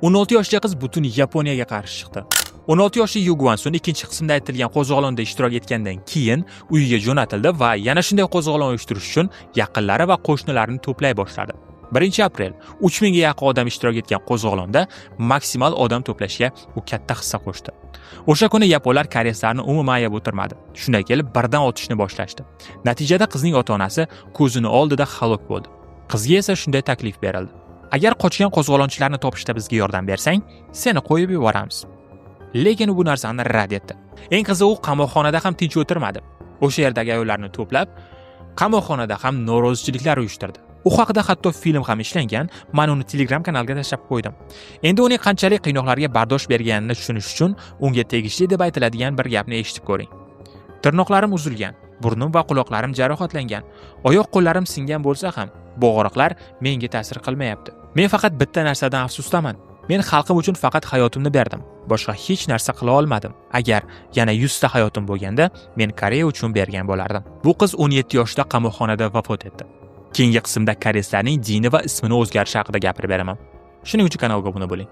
16 yoshli qiz butun Yaponiyaga qarshi chiqdi. 16 yoshli Yu Guansun ikkinchi qismda aytilgan qo'zg'olonda ishtirok etgandan keyin uyiga jo'natildi va yana shunday qo'zg'olon uyushtirish uchun yaqinlari va qo'shnilarini to'play boshladi. 1-aprel 3000 ga yaqin odam ishtirok etgan qo'zg'olonda maksimal odam to'plashga u katta hissa qo'shdi. O'sha kuni yaponlar koreyslarni umuman ayab o'tirmadi. Shunday kelib birdan otishni boshlashdi. Natijada qizning ota-onasi ko'zini oldida halok bo'ldi. Qizga esa shunday taklif berildi: agar qochgan qo'zg'olonchilarni topishda bizga yordam bersang, seni qo'yib yuboramiz. Lekin u bu narsani rad etdi. Eng qizig'i, u qamoqxonada ham tinch o'tirmadi. O'sha yerdagi ayollarni to'plab, qamoqxonada ham norozichiliklar uyushtirdi. U haqida hatto film ham ishlangan. Men uni Telegram kanalga tashlab qo'ydim. Endi uning qanchalik qiynoqlarga bardosh berganini tushunish uchun unga tegishli deb aytiladigan bir gapni eshitib ko'ring. Tirnoqlarim uzilgan, burnim va quloqlarim jarohatlangan, oyoq-qo'llarim singan bo'lsa ham, bo'g'riqlar menga ta'sir qilmayapti. Men faqat bitta narsadan afsusdaman. Men xalqim uchun faqat hayotimni berdim. Boshqa hech narsa qila olmadim. Agar yana 100 ta hayotim bo'lganda, men Koreya uchun bergan bo'lardim. Bu qiz 17 yoshda qamoqxonada vafot etdi. Keyingi qismda koreyslarning dini va ismini o'zgarishi haqida gapirib beraman. Shuning uchun kanalga obuna bo'ling.